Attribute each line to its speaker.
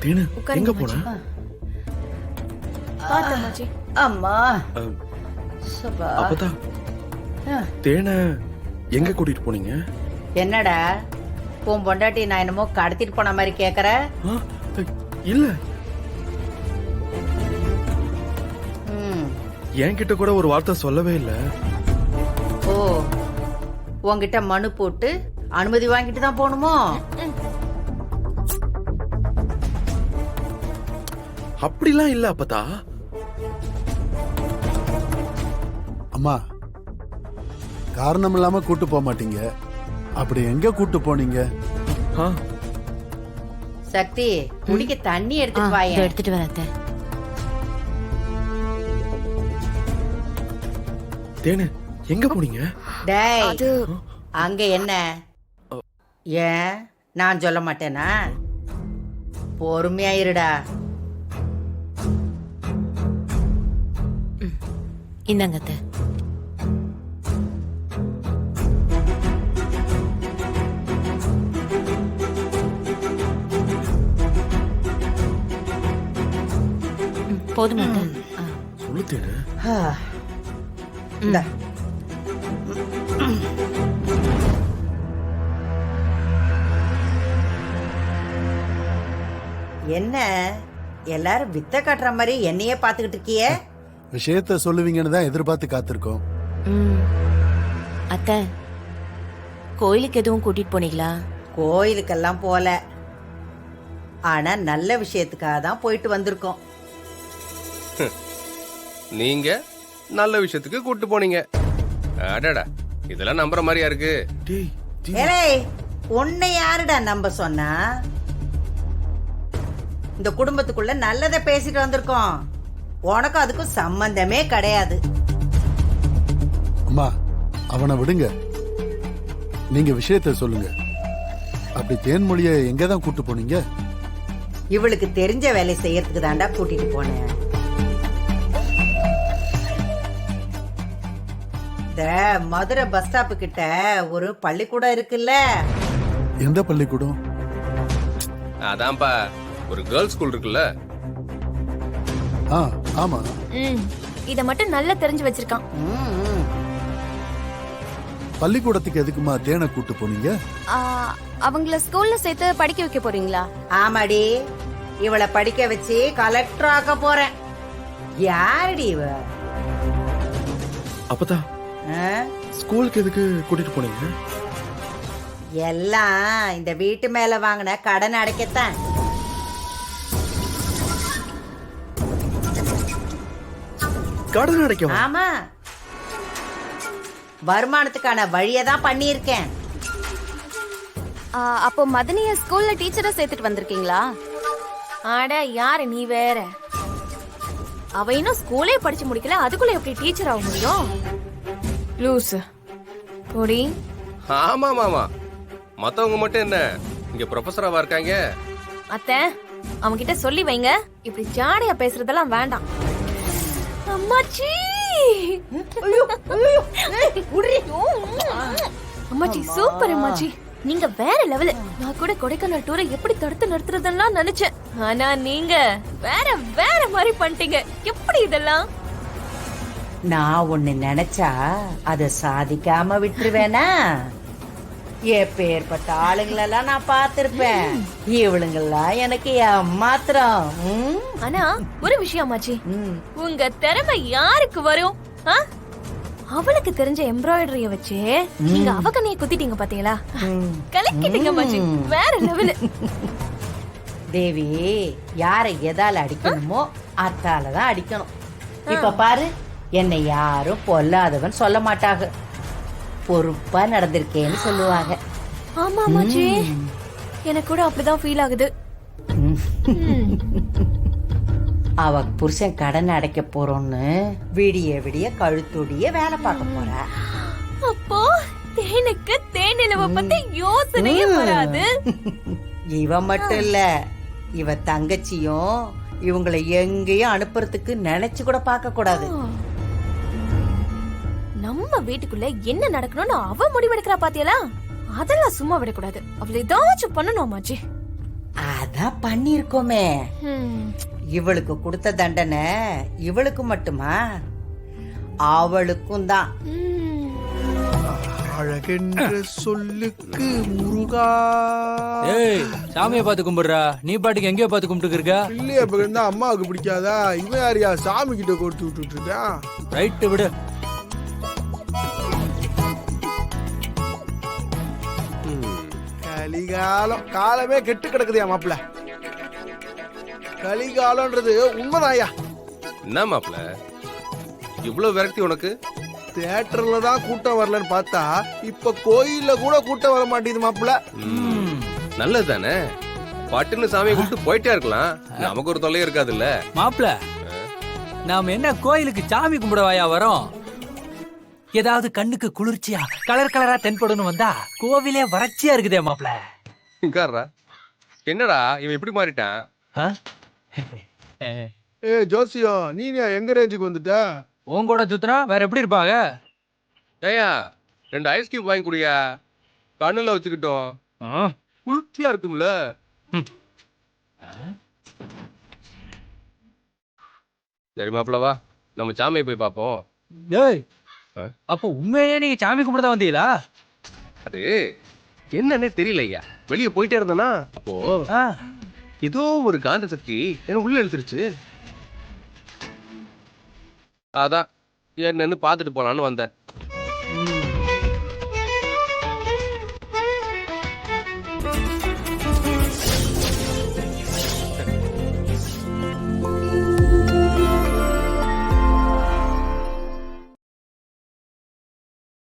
Speaker 1: தேனு எங்க போன?
Speaker 2: பாத்தமாச்சி.
Speaker 3: அம்மா சபா.
Speaker 1: அப்பதா தேனை எங்க கூட்டிட்டு போனீங்க?
Speaker 3: என்னடா உன் பொண்டாட்டி நான் என்னமோ கடத்திட்டு போன மாதிரி கேக்குற?
Speaker 1: இல்ல
Speaker 3: ம்.
Speaker 1: என்கிட்ட கூட ஒரு வார்த்தை சொல்லவே இல்ல.
Speaker 3: ஓ, உன்கிட்ட மனு போட்டு அனுமதி வாங்கிட்டு தான் போகணுமோ?
Speaker 1: அப்படிலாம் இல்ல அப்பதா.
Speaker 4: அம்மா, காரணம் இல்லாம கூட்டு போக மாட்டீங்க. அப்படி எங்க கூட்டு போனீங்க?
Speaker 3: சக்தி, குடிக்க தண்ணி எடுத்துட்டு வாயேன்.
Speaker 2: எடுத்துட்டு வரத்த.
Speaker 1: தேனு எங்க போனீங்க?
Speaker 3: டேய், அங்க என்ன? ஏன் நான் சொல்ல மாட்டேனா? பொறுமையா இருடா.
Speaker 2: இந்தாங்க அத்தை. போதுமா அத்தை?
Speaker 1: சொல்லு தேனு.
Speaker 3: இந்தா. என்ன எல்லாரும் வித்த காட்டுற மாதிரி என்னையே பாத்துக்கிட்டு இருக்கிய?
Speaker 4: விஷயத்த சொல்லுவீங்கன்னு தான் எதிர்பார்த்து காத்திருக்கோம்.
Speaker 2: அத்தை, கோயிலுக்கு எதுவும் கூட்டிட்டு போனீங்களா?
Speaker 3: கோயிலுக்கெல்லாம் போல, ஆனா நல்ல விஷயத்துக்காக தான் போயிட்டு வந்திருக்கோம்.
Speaker 5: நீங்க நல்ல விஷயத்துக்கு கூட்டு போனீங்க. அடடா, இதெல்லாம் நம்புற மாதிரியா இருக்கு?
Speaker 1: டேய்,
Speaker 3: ஏலே, உன்னை யாருடா நம்ப சொன்னா? இந்த குடும்பத்துக்குள்ள நல்லதை பேசிட்டு வந்திருக்கோம். உனக்கும் அதுக்கும் சம்பந்தமே கிடையாது.
Speaker 4: அம்மா, அவனை விடுங்க. நீங்க விஷயத்த சொல்லுங்க. அப்படி தேன்மொழிய எங்க தான் கூட்டு போனீங்க?
Speaker 3: இவளுக்கு தெரிஞ்ச வேலை செய்யறதுக்கு தாண்டா கூட்டிட்டு போனேன். இந்த மதுரை பஸ் ஸ்டாப்பு கிட்ட ஒரு பள்ளிக்கூடம் இருக்குல்ல?
Speaker 4: எந்த பள்ளிக்கூடம்?
Speaker 5: அதான்ப்பா, ஒரு கேர்ள்ஸ் ஸ்கூல் இருக்குல்ல?
Speaker 4: ஆமா.
Speaker 2: இத மட்டும் நல்லா தெரிஞ்சு வச்சிருக்கான்.
Speaker 4: பள்ளிக்கூடத்துக்கு எதுக்குமா தேனை கூட்டு போனீங்க?
Speaker 6: அவங்கள ஸ்கூல்ல சேர்த்து படிக்க வைக்க போறீங்களா?
Speaker 3: ஆமாடி, இவளை படிக்க வச்சு கலெக்டர் ஆக்க போறேன். யாருடி இவ?
Speaker 1: அப்பதா ஸ்கூலுக்கு எதுக்கு கூட்டிட்டு போனீங்க?
Speaker 3: எல்லாம் இந்த வீட்டு மேல வாங்கின கடன் அடைக்கத்தான்.
Speaker 1: கடன் அடைக்க?
Speaker 3: ஆமா, வருமானத்துக்கான வழியை தான் பண்ணியிருக்கேன்.
Speaker 6: அப்போ மதனிய ஸ்கூல்ல டீச்சரா சேர்த்துட்டு வந்திருக்கீங்களா?
Speaker 2: ஆட, யாரு நீ வேற? அவ இன்னும் ஸ்கூலே படிச்சு முடிக்கல, அதுக்குள்ள எப்படி டீச்சர் ஆக முடியும்? லூஸ் போடி.
Speaker 5: ஆமா மாமா, மத்தவங்க மட்டும் என்ன இங்க ப்ரொஃபஸராவா இருக்காங்க?
Speaker 2: அத்தை, அவன்கிட்ட சொல்லி வைங்க, இப்படி ஜாடையா பேசுறதெல்லாம் வேண்டாம். அம்மாச்சி, அம்மாச்சி சூப்பர் அம்மாச்சி, நீங்க வேற லெவல். நான் கூட கொடைக்கானல் டூரை எப்படி தடுத்து நிறுத்துறதெல்லாம் நினைச்சேன், ஆனா நீங்க வேற வேற மாதிரி பண்ணிட்டீங்க. எப்படி இதெல்லாம்?
Speaker 3: நான் ஒண்ணு நினைச்சா அத சாதிக்காம விட்டுருவேனா? எப்பேற்பட்ட ஆளுங்களெல்லாம் நான் பார்த்திருப்பேன். இவளுங்கெல்லாம் எனக்கு ஏமாத்திரம்.
Speaker 2: ஆனா ஒரு விஷயம் அம்மாச்சி, உங்க திறமை யாருக்கு வரும்? அவளுக்கு தெரிஞ்ச எம்ப்ராய்டரிய வச்சு நீங்க அவ கண்ணைய குத்திட்டீங்க பாத்தீங்களா? கலக்கிட்டீங்க அம்மாச்சி, வேற லெவல்.
Speaker 3: தேவி, யாரை எதால அடிக்கணுமோ அத்தாலதான் அடிக்கணும். இப்ப பாரு, என்னை யாரும் பொல்லாதவன் சொல்ல மாட்டாங்க, பொறுப்பா நடந்திருக்கேன்னு சொல்லுவாங்க.
Speaker 2: ஆமா அம்மாச்சி, எனக்கு கூட அப்படிதான் ஃபீல் ஆகுது.
Speaker 3: அவ புருஷன் கடன் அடைக்க போறோம்னு விடிய விடிய கழுத்துடிய வேலை பார்க்க போறா.
Speaker 2: அப்போ தேனுக்கு தேனிலவ பத்தி யோசனையே வராது.
Speaker 3: இவ மட்டும் இல்ல, இவ தங்கச்சியும் இவங்களை எங்கேயும் அனுப்புறதுக்கு நினைச்சு கூட பார்க்க கூடாது.
Speaker 2: நம்ம வீட்டுக்குள்ள என்ன நடக்கணும்னு அவ முடிவெடுக்கிறா பாத்தியலா? அதெல்லாம் சும்மா விடக்கூடாது, அவளை ஏதாச்சும் பண்ணணும் அம்மாச்சி.
Speaker 3: அதான் பண்ணிருக்கோமே.
Speaker 2: ம்.
Speaker 3: இவளுக்கு கொடுத்த தண்டனை இவளுக்கு மட்டுமா, அவளுக்கும் தான்.
Speaker 2: ம்.
Speaker 1: அழகென்ற சொல்லுக்கு முருகா.
Speaker 7: ஏய் சாமியை பார்த்து கும்பிடுறா, நீ பாட்டுக்கு எங்கேயோ பார்த்து கும்பிட்டு இருக்க.
Speaker 1: பிள்ளைய பகிர்ந்தா அம்மாவுக்கு பிடிக்காதா? இவன் யாரியா சாமி கிட்ட கொடுத்து விட்டுட்டு இருக்கான்?
Speaker 7: ரைட்டு விடு.
Speaker 1: கலிகாலம், காலமே கெட்டு கிடக்குதுயா மாப்பிள்ள. கலிகாலம்ன்றது உண்மைதாயா.
Speaker 5: என்ன மாப்பிள இவ்வளவு விரக்தி உனக்கு?
Speaker 1: தியேட்டர்ல தான் கூட்டம் வரலன்னு பார்த்தா இப்ப கோயில்ல கூட கூட்டம் வர மாட்டேங்குது மாப்பிள்ள.
Speaker 5: நல்லது தானே, பட்டுன்னு சாமியை கூப்பிட்டு போயிட்டே இருக்கலாம், நமக்கு ஒரு தொல்லையும் இருக்காதுல்ல.
Speaker 7: மாப்பிள நாம என்ன கோயிலுக்கு சாமி கும்பிடவாயா வரோம்? ஏதாவது கண்ணுக்கு குளிர்ச்சியா கலர் கலரா தென்படணும் வந்தா கோவிலே வறட்சியா இருக்குதே மாப்பிள.
Speaker 5: உட்கார்றா. என்னடா இவன் இப்படி மாறிட்டான்?
Speaker 1: ஏ ஜோசியம், நீ எங்க ரேஞ்சுக்கு வந்துட்ட?
Speaker 7: உன் கூட சுத்தினா வேற எப்படி இருப்பாங்க?
Speaker 5: ஏயா 2 ஐஸ்கிரீம் வாங்கி குடியா, கண்ணுல வச்சுக்கிட்டோம், குளிர்ச்சியா இருக்கும்ல. சரி மாப்பிள வா, நம்ம சாமியை போய் பார்ப்போம்.
Speaker 7: ஏய் அப்போ உண்மையே நீங்க சாமி கும்பிட வந்தீங்களா?
Speaker 5: அது என்னன்னே தெரியலையா, வெளியே போயிட்டே இருந்தனா அப்போ ஏதோ ஒரு காந்த சக்தி என்ன உள்ள இழுத்துருச்சு. அதான் என்னன்னு பார்த்துட்டு போலான்னு வந்தேன்.